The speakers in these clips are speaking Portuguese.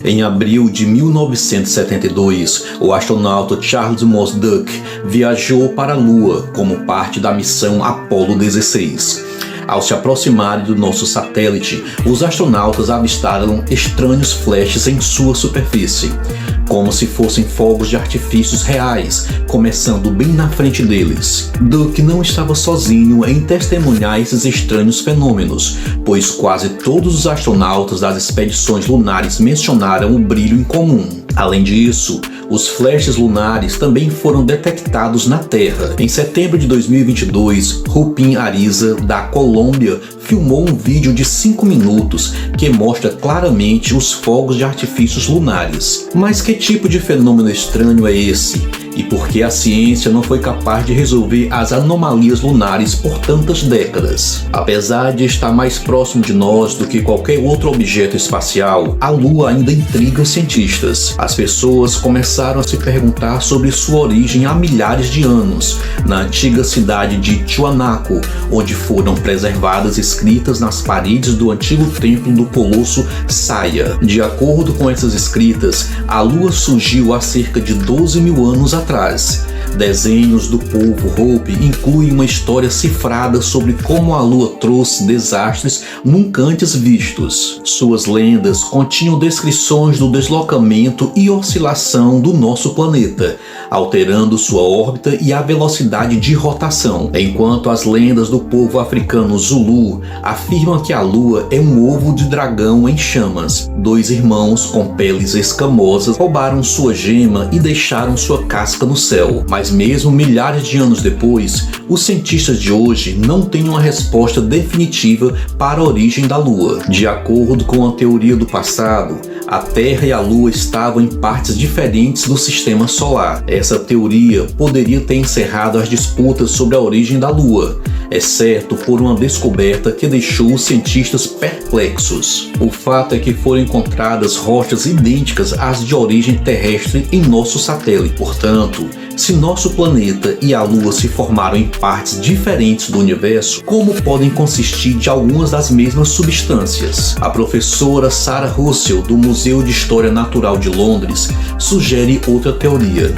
Em abril de 1972, o astronauta Charles Moss Duke viajou para a Lua como parte da missão Apollo 16. Ao se aproximarem do nosso satélite, os astronautas avistaram estranhos flashes em sua superfície, como se fossem fogos de artifícios reais, começando bem na frente deles. Duke não estava sozinho em testemunhar esses estranhos fenômenos, pois quase todos os astronautas das expedições lunares mencionaram o brilho em comum. Além disso, os flashes lunares também foram detectados na Terra. Em setembro de 2022, Rupin Ariza, da Colômbia, filmou um vídeo de 5 minutos que mostra claramente os fogos de artifícios lunares. Mas que tipo de fenômeno estranho é esse? E por que a ciência não foi capaz de resolver as anomalias lunares por tantas décadas? Apesar de estar mais próximo de nós do que qualquer outro objeto espacial, a Lua ainda intriga os cientistas. As pessoas começaram a se perguntar sobre sua origem há milhares de anos, na antiga cidade de Tiwanaku, onde foram preservadas escritas nas paredes do antigo templo do Colosso Saya. De acordo com essas escritas, a Lua surgiu há cerca de 12 mil anos atrás. Desenhos do povo Hopi incluem uma história cifrada sobre como a Lua trouxe desastres nunca antes vistos. Suas lendas continham descrições do deslocamento e oscilação do nosso planeta, alterando sua órbita e a velocidade de rotação, enquanto as lendas do povo africano Zulu afirmam que a Lua é um ovo de dragão em chamas. Dois irmãos com peles escamosas roubaram sua gema e deixaram sua casca no céu. Mas mesmo milhares de anos depois, os cientistas de hoje não têm uma resposta definitiva para a origem da Lua. De acordo com a teoria do passado, a Terra e a Lua estavam em partes diferentes do sistema solar. Essa teoria poderia ter encerrado as disputas sobre a origem da Lua, exceto por uma descoberta que deixou os cientistas perplexos. O fato é que foram encontradas rochas idênticas às de origem terrestre em nosso satélite. Portanto, se nosso planeta e a Lua se formaram em partes diferentes do universo, como podem consistir de algumas das mesmas substâncias? A professora Sarah Russell, do Museu de História Natural de Londres, sugere outra teoria.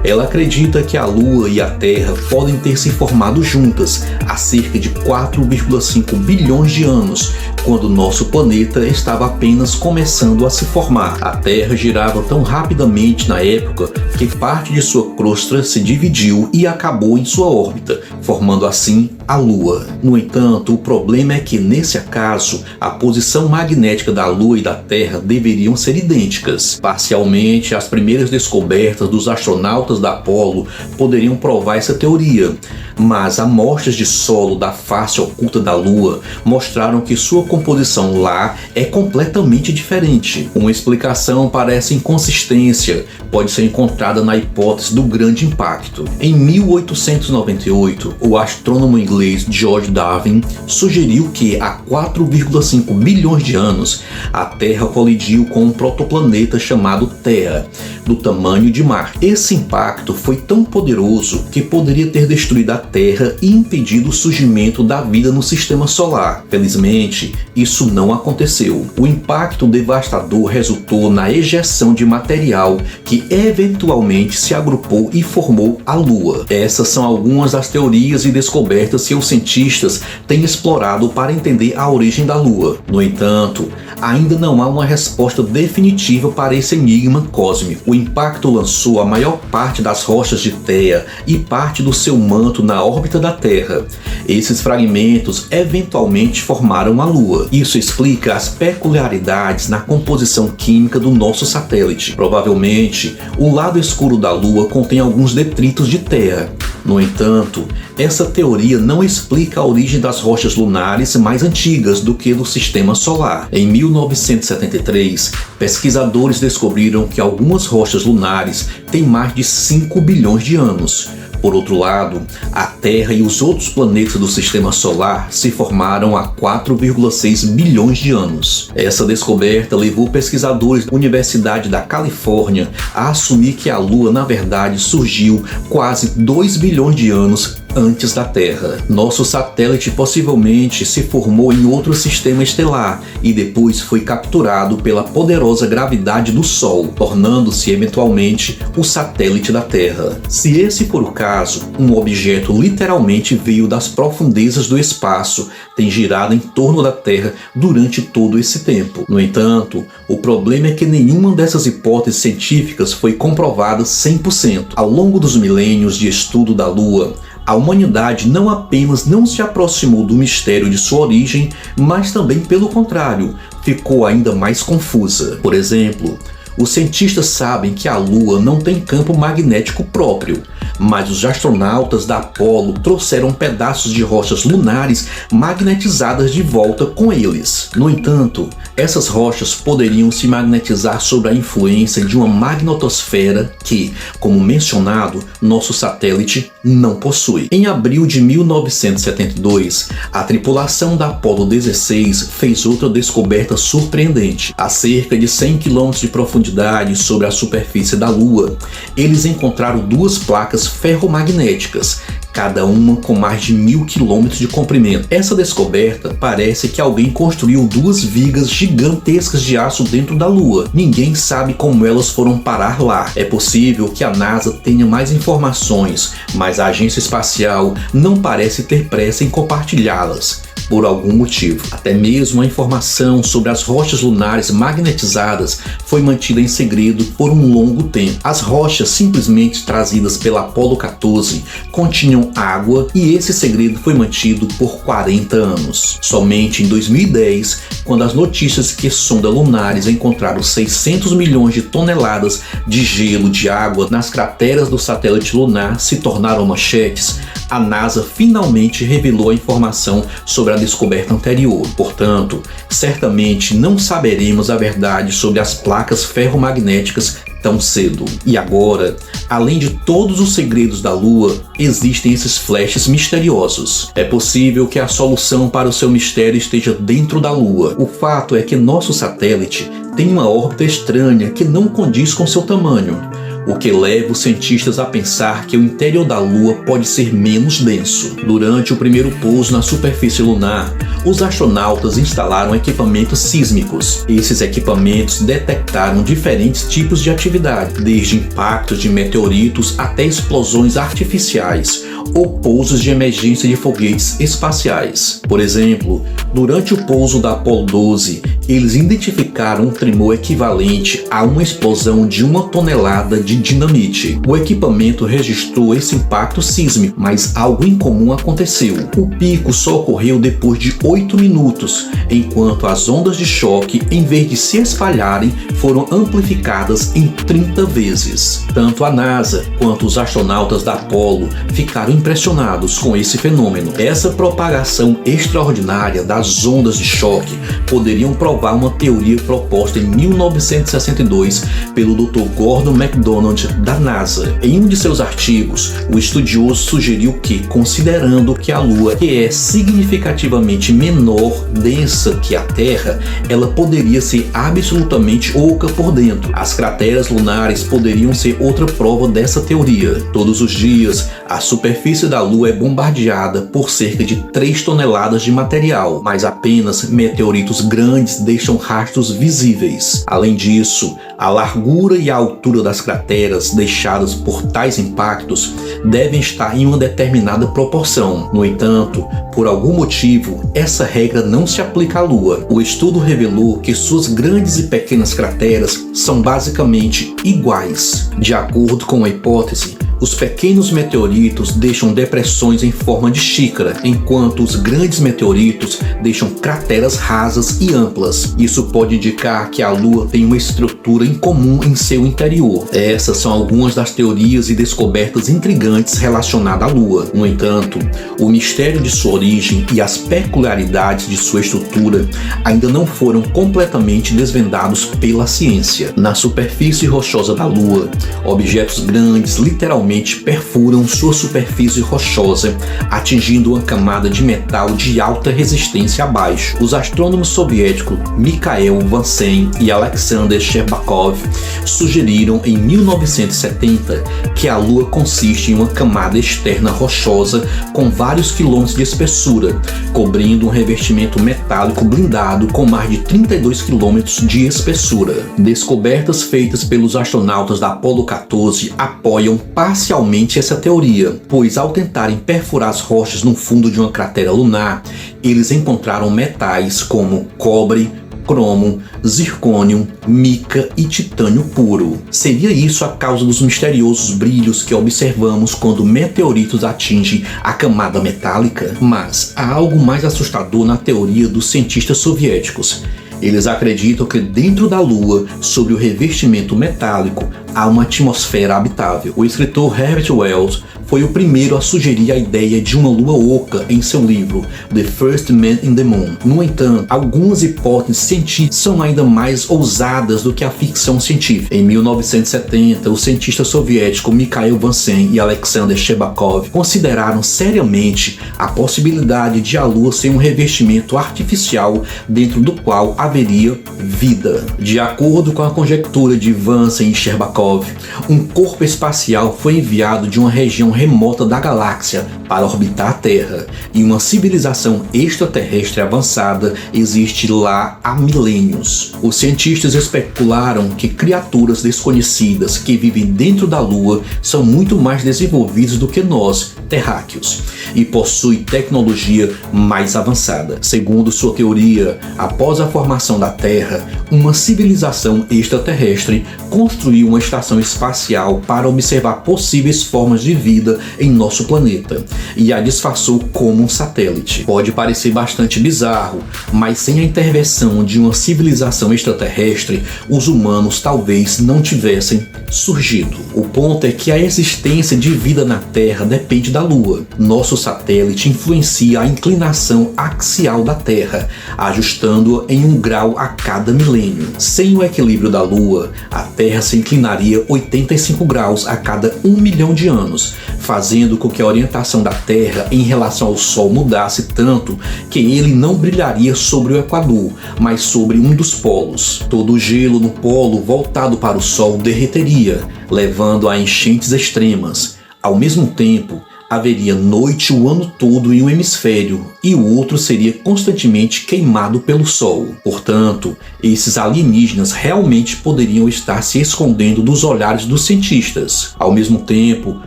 Ela acredita que a Lua e a Terra podem ter se formado juntas há cerca de 4,5 bilhões de anos, quando nosso planeta estava apenas começando a se formar. A Terra girava tão rapidamente na época que parte de sua crosta se dividiu e acabou em sua órbita, formando assim a Lua. No entanto, o problema é que, nesse acaso, a posição magnética da Lua e da Terra deveriam ser idênticas. Parcialmente, as primeiras descobertas dos astronautas da Apollo poderiam provar essa teoria, mas amostras de solo da face oculta da Lua mostraram que sua composição lá é completamente diferente. Uma explicação para essa inconsistência pode ser encontrada na hipótese do grande impacto. Em 1898, o astrônomo inglês George Darwin sugeriu que há 4,5 bilhões de anos a Terra colidiu com um protoplaneta chamado Theia, do tamanho de Marte. Esse impacto foi tão poderoso que poderia ter destruído a Terra e impedido o surgimento da vida no sistema solar. Felizmente, isso não aconteceu. O impacto devastador resultou na ejeção de material que eventualmente se agrupou e formou a Lua. Essas são algumas das teorias e descobertas que os cientistas têm explorado para entender a origem da Lua. No entanto, ainda não há uma resposta definitiva para esse enigma cósmico. O impacto lançou a maior parte das rochas de Theia e parte do seu manto na órbita da Terra. Esses fragmentos eventualmente formaram a Lua. Isso explica as peculiaridades na composição química do nosso satélite. Provavelmente, o lado escuro da Lua contém alguns detritos de Theia. No entanto, essa teoria não explica a origem das rochas lunares mais antigas do que do sistema solar. Em 1973, pesquisadores descobriram que algumas rochas lunares têm mais de 5 bilhões de anos. Por outro lado, a Terra e os outros planetas do sistema solar se formaram há 4,6 bilhões de anos. Essa descoberta levou pesquisadores da Universidade da Califórnia a assumir que a Lua, na verdade, surgiu quase 2 bilhões de anos antes da Terra. Nosso satélite possivelmente se formou em outro sistema estelar e depois foi capturado pela poderosa gravidade do Sol, tornando-se eventualmente o satélite da Terra. Se esse for o caso, um objeto literalmente veio das profundezas do espaço, tem girado em torno da Terra durante todo esse tempo. No entanto, o problema é que nenhuma dessas hipóteses científicas foi comprovada 100%. Ao longo dos milênios de estudo da Lua, a humanidade não apenas não se aproximou do mistério de sua origem, mas também, pelo contrário, ficou ainda mais confusa. Por exemplo, os cientistas sabem que a Lua não tem campo magnético próprio, mas os astronautas da Apollo trouxeram pedaços de rochas lunares magnetizadas de volta com eles. No entanto, essas rochas poderiam se magnetizar sob a influência de uma magnetosfera que, como mencionado, nosso satélite não possui. Em abril de 1972, a tripulação da Apollo 16 fez outra descoberta surpreendente. A cerca de 100 km de profundidade sobre a superfície da Lua, eles encontraram duas placas ferromagnéticas, cada uma com mais de 1000 km de comprimento. Essa descoberta parece que alguém construiu duas vigas gigantescas de aço dentro da Lua. Ninguém sabe como elas foram parar lá. É possível que a NASA tenha mais informações, mas a agência espacial não parece ter pressa em compartilhá-las. Por algum motivo. Até mesmo a informação sobre as rochas lunares magnetizadas foi mantida em segredo por um longo tempo. As rochas simplesmente trazidas pela Apollo 14 continham água e esse segredo foi mantido por 40 anos. Somente em 2010, quando as notícias que sondas lunares encontraram 600 milhões de toneladas de gelo de água nas crateras do satélite lunar se tornaram manchetes, a NASA finalmente revelou a informação sobre a descoberta anterior. Portanto, certamente não saberemos a verdade sobre as placas ferromagnéticas tão cedo. E agora, além de todos os segredos da Lua, existem esses flashes misteriosos. É possível que a solução para o seu mistério esteja dentro da Lua. O fato é que nosso satélite tem uma órbita estranha que não condiz com seu tamanho, o que leva os cientistas a pensar que o interior da Lua pode ser menos denso. Durante o primeiro pouso na superfície lunar, os astronautas instalaram equipamentos sísmicos. Esses equipamentos detectaram diferentes tipos de atividade, desde impactos de meteoritos até explosões artificiais ou pousos de emergência de foguetes espaciais. Por exemplo, durante o pouso da Apollo 12, eles identificaram um tremor equivalente a uma explosão de 1 tonelada de dinamite. O equipamento registrou esse impacto sísmico, mas algo incomum aconteceu. O pico só ocorreu depois de 8 minutos, enquanto as ondas de choque, em vez de se espalharem, foram amplificadas em 30 vezes. Tanto a NASA quanto os astronautas da Apollo ficaram impressionados com esse fenômeno. Essa propagação extraordinária das ondas de choque poderiam provar uma teoria proposta em 1962 pelo Dr. Gordon MacDonald da NASA. Em um de seus artigos, o estudioso sugeriu que, considerando que a Lua é significativamente menor, densa que a Terra, ela poderia ser absolutamente oca por dentro. As crateras lunares poderiam ser outra prova dessa teoria. Todos os dias, a superfície da Lua é bombardeada por cerca de 3 toneladas de material, mas apenas meteoritos grandes deixam rastros visíveis. Além disso, a largura e a altura das crateras deixadas por tais impactos devem estar em uma determinada proporção. No entanto, por algum motivo, essa regra não se aplica à Lua. O estudo revelou que suas grandes e pequenas crateras são basicamente iguais. De acordo com a hipótese, os pequenos meteoritos deixam depressões em forma de xícara, enquanto os grandes meteoritos deixam crateras rasas e amplas. Isso pode indicar que a Lua tem uma estrutura incomum em seu interior. Essas são algumas das teorias e descobertas intrigantes relacionadas à Lua. No entanto, o mistério de sua origem e as peculiaridades de sua estrutura ainda não foram completamente desvendados pela ciência. Na superfície rochosa da Lua, objetos grandes literalmente eventualmente perfuram sua superfície rochosa, atingindo uma camada de metal de alta resistência abaixo. Os astrônomos soviéticos Mikhail Vansen e Alexander Sherbakov sugeriram em 1970 que a Lua consiste em uma camada externa rochosa com vários quilômetros de espessura, cobrindo um revestimento metálico blindado com mais de 32 quilômetros de espessura. Descobertas feitas pelos astronautas da Apollo 14 apoiam parcialmente essa teoria, pois ao tentarem perfurar as rochas no fundo de uma cratera lunar, eles encontraram metais como cobre, cromo, zircônio, mica e titânio puro. Seria isso a causa dos misteriosos brilhos que observamos quando meteoritos atingem a camada metálica? Mas há algo mais assustador na teoria dos cientistas soviéticos. Eles acreditam que dentro da Lua, sob o revestimento metálico, há uma atmosfera habitável. O escritor Herbert Wells foi o primeiro a sugerir a ideia de uma lua oca em seu livro The First Man in the Moon. No entanto, algumas hipóteses científicas são ainda mais ousadas do que a ficção científica. Em 1970, o cientista soviético Mikhail Vansen e Alexander Sherbakov consideraram seriamente a possibilidade de a Lua ser um revestimento artificial dentro do qual haveria vida. De acordo com a conjectura de Vansen e Sherbakov, um corpo espacial foi enviado de uma região remota da galáxia para orbitar a Terra, e uma civilização extraterrestre avançada existe lá há milênios. Os cientistas especularam que criaturas desconhecidas que vivem dentro da Lua são muito mais desenvolvidas do que nós, terráqueos, e possuem tecnologia mais avançada. Segundo sua teoria, após a formação da Terra, uma civilização extraterrestre construiu uma estação espacial para observar possíveis formas de vida em nosso planeta, e a disfarçou como um satélite. Pode parecer bastante bizarro, mas sem a intervenção de uma civilização extraterrestre, os humanos talvez não tivessem surgido. O ponto é que a existência de vida na Terra depende da Lua. Nosso satélite influencia a inclinação axial da Terra, ajustando-a em 1 grau a cada milênio. Sem o equilíbrio da Lua, a Terra se inclinaria 85 graus a cada 1 milhão de anos, fazendo com que a orientação da Terra em relação ao Sol mudasse tanto que ele não brilharia sobre o Equador, mas sobre um dos polos. Todo o gelo no polo voltado para o Sol derreteria, levando a enchentes extremas. Ao mesmo tempo, haveria noite o ano todo em um hemisfério e o outro seria constantemente queimado pelo Sol. Portanto, esses alienígenas realmente poderiam estar se escondendo dos olhares dos cientistas, ao mesmo tempo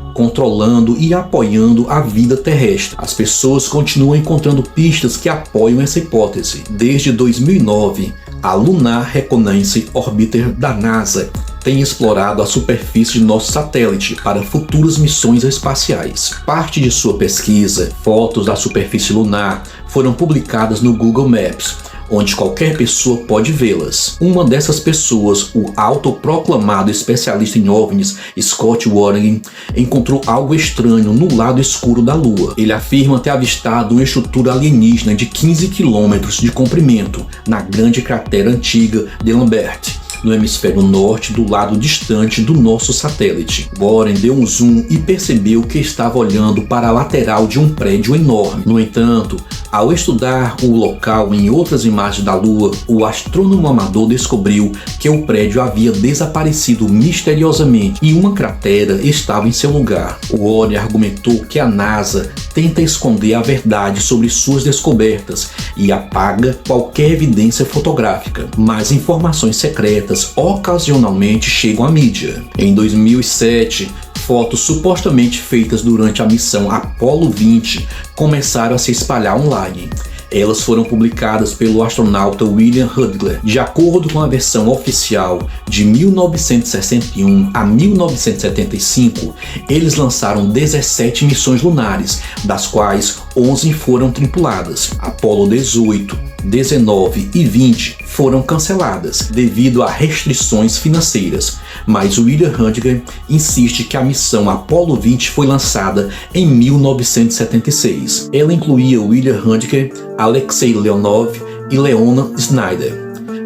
controlando e apoiando a vida terrestre. As pessoas continuam encontrando pistas que apoiam essa hipótese. Desde 2009, a Lunar Reconnaissance Orbiter da NASA tem explorado a superfície de nosso satélite para futuras missões espaciais. Parte de sua pesquisa, fotos da superfície lunar, foram publicadas no Google Maps, onde qualquer pessoa pode vê-las. Uma dessas pessoas, o autoproclamado especialista em OVNIs Scott Warren, encontrou algo estranho no lado escuro da Lua. Ele afirma ter avistado uma estrutura alienígena de 15 quilômetros de comprimento na grande cratera antiga de Lambert, no hemisfério norte, do lado distante do nosso satélite. Warren deu um zoom e percebeu que estava olhando para a lateral de um prédio enorme. No entanto, ao estudar o local em outras imagens da Lua, o astrônomo amador descobriu que o prédio havia desaparecido misteriosamente e uma cratera estava em seu lugar. Warren argumentou que a NASA tenta esconder a verdade sobre suas descobertas e apaga qualquer evidência fotográfica, mas informações secretas ocasionalmente chegam à mídia. Em 2007, fotos supostamente feitas durante a missão Apollo 20 começaram a se espalhar online. Elas foram publicadas pelo astronauta William Hudgley. De acordo com a versão oficial, de 1961 a 1975, eles lançaram 17 missões lunares, das quais 11 foram tripuladas. Apollo 18, 19 e 20 foram canceladas devido a restrições financeiras, mas William Hudgley insiste que a missão Apollo 20 foi lançada em 1976. Ela incluía William Hudgley, Alexei Leonov e Leona Snyder.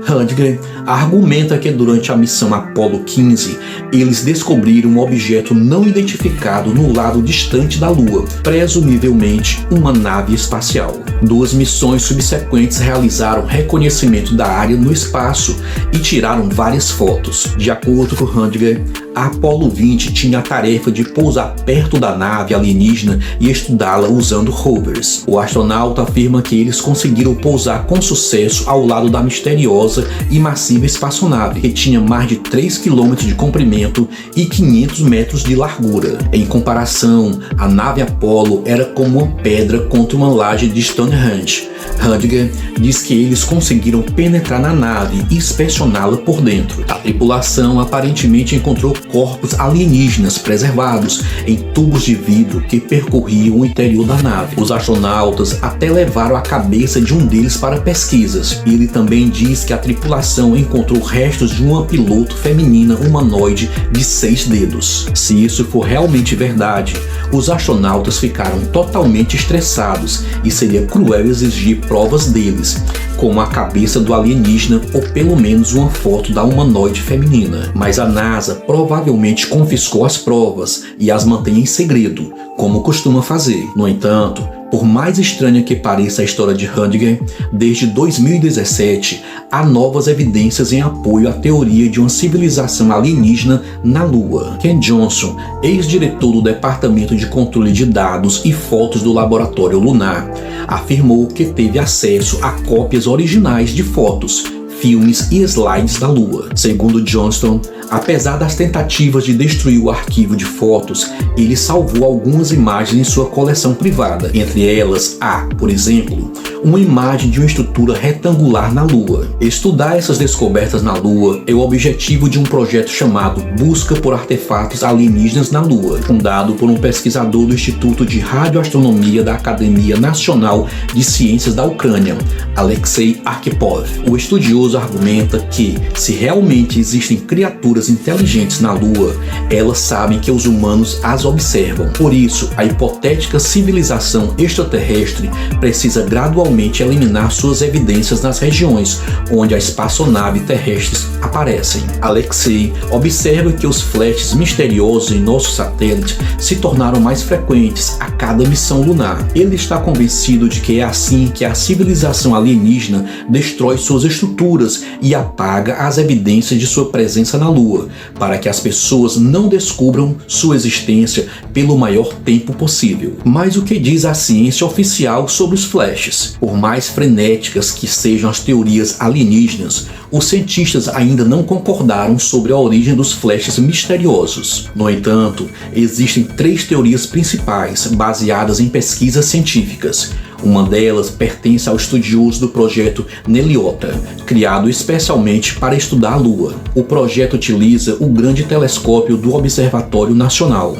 Hudgley argumenta que durante a missão Apollo 15, eles descobriram um objeto não identificado no lado distante da Lua, presumivelmente uma nave espacial. 2 missões subsequentes realizaram reconhecimento da área no espaço e tiraram várias fotos. De acordo com Hundinger, a Apollo 20 tinha a tarefa de pousar perto da nave alienígena e estudá-la usando rovers. O astronauta afirma que eles conseguiram pousar com sucesso ao lado da misteriosa e massiva espaçonave, que tinha mais de 3 km de comprimento e 500 metros de largura. Em comparação, a nave Apollo era como uma pedra contra uma laje de Stonehenge. Hundinger diz que eles conseguiram penetrar na nave e inspecioná-la por dentro. A tripulação aparentemente encontrou corpos alienígenas preservados em tubos de vidro que percorriam o interior da nave. Os astronautas até levaram a cabeça de um deles para pesquisas. Ele também diz que a tripulação encontrou restos de uma piloto feminina humanoide de 6 dedos. Se isso for realmente verdade, os astronautas ficaram totalmente estressados e seria cruel exigir provas deles, como a cabeça do alienígena ou pelo menos uma foto da humanoide feminina. Mas a NASA provavelmente confiscou as provas e as mantém em segredo, como costuma fazer. No entanto, por mais estranha que pareça a história de Hundinger, desde 2017 há novas evidências em apoio à teoria de uma civilização alienígena na Lua. Ken Johnson, ex-diretor do Departamento de Controle de Dados e Fotos do Laboratório Lunar, afirmou que teve acesso a cópias originais de fotos, filmes e slides da Lua. Segundo Johnston, apesar das tentativas de destruir o arquivo de fotos, ele salvou algumas imagens em sua coleção privada. Entre elas há, por exemplo, uma imagem de uma estrutura retangular na Lua. Estudar essas descobertas na Lua é o objetivo de um projeto chamado Busca por Artefatos Alienígenas na Lua, fundado por um pesquisador do Instituto de Radioastronomia da Academia Nacional de Ciências da Ucrânia, Alexei Arkhipov. O estudioso argumenta que, se realmente existem criaturas inteligentes na Lua, elas sabem que os humanos as observam. Por isso, a hipotética civilização extraterrestre precisa gradualmente eliminar suas evidências nas regiões onde a espaçonave terrestres aparecem. Alexei observa que os flashes misteriosos em nosso satélite se tornaram mais frequentes a cada missão lunar. Ele está convencido de que é assim que a civilização alienígena destrói suas estruturas e apaga as evidências de sua presença na Lua, para que as pessoas não descubram sua existência pelo maior tempo possível. Mas o que diz a ciência oficial sobre os flashes? Por mais frenéticas que sejam as teorias alienígenas, os cientistas ainda não concordaram sobre a origem dos flashes misteriosos. No entanto, existem 3 teorias principais baseadas em pesquisas científicas. Uma delas pertence ao estudioso do projeto Neliota, criado especialmente para estudar a Lua. O projeto utiliza o grande telescópio do Observatório Nacional.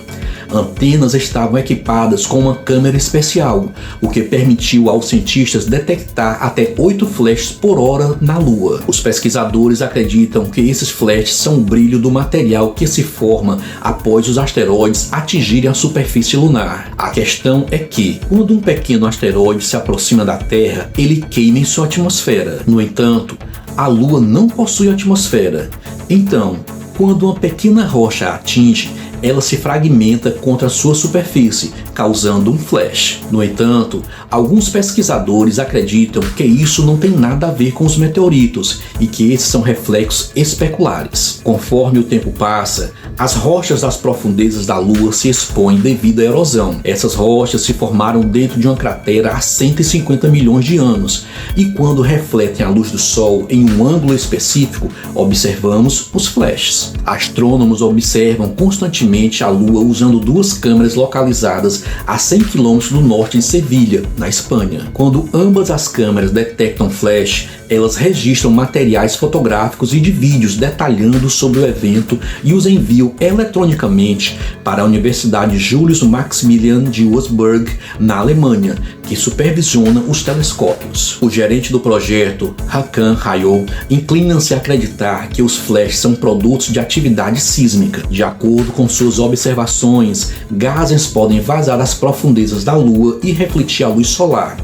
Antenas estavam equipadas com uma câmera especial, o que permitiu aos cientistas detectar até 8 flashes por hora na Lua. Os pesquisadores acreditam que esses flashes são o brilho do material que se forma após os asteroides atingirem a superfície lunar. A questão é que, quando um pequeno asteroide se aproxima da Terra, ele queima em sua atmosfera. No entanto, a Lua não possui atmosfera. Então, quando uma pequena rocha a atinge, ela se fragmenta contra a sua superfície, causando um flash. No entanto, alguns pesquisadores acreditam que isso não tem nada a ver com os meteoritos e que esses são reflexos especulares. Conforme o tempo passa, as rochas das profundezas da Lua se expõem devido à erosão. Essas rochas se formaram dentro de uma cratera há 150 milhões de anos e quando refletem a luz do Sol em um ângulo específico, observamos os flashes. Astrônomos observam constantemente a Lua usando 2 câmeras localizadas a 100 km do norte de Sevilha, na Espanha. Quando ambas as câmeras detectam flash, elas registram materiais fotográficos e de vídeos detalhando sobre o evento e os enviam eletronicamente para a Universidade Julius Maximilian de Würzburg, na Alemanha, que supervisiona os telescópios. O gerente do projeto, Hakan Hayol, inclina-se a acreditar que os flashes são produtos de atividade sísmica. De acordo com suas observações, gases podem vazar das profundezas da Lua e refletir a luz solar.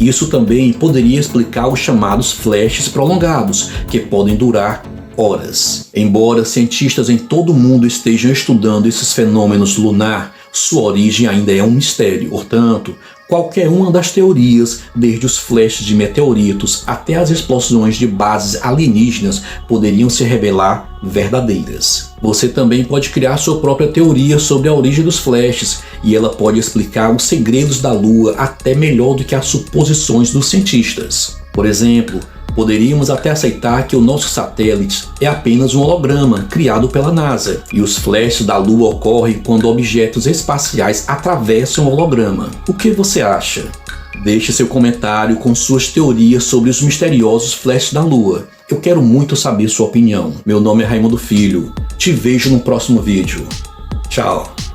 Isso também poderia explicar os chamados flashes prolongados, que podem durar horas. Embora cientistas em todo o mundo estejam estudando esses fenômenos lunar, sua origem ainda é um mistério. Portanto, qualquer uma das teorias, desde os flashes de meteoritos até as explosões de bases alienígenas, poderiam se revelar verdadeiras. Você também pode criar sua própria teoria sobre a origem dos flashes, e ela pode explicar os segredos da Lua até melhor do que as suposições dos cientistas. Por exemplo, poderíamos até aceitar que o nosso satélite é apenas um holograma criado pela NASA, e os flashes da Lua ocorrem quando objetos espaciais atravessam o holograma. O que você acha? Deixe seu comentário com suas teorias sobre os misteriosos flashes da Lua. Eu quero muito saber sua opinião. Meu nome é Raimundo Filho. Te vejo no próximo vídeo. Tchau!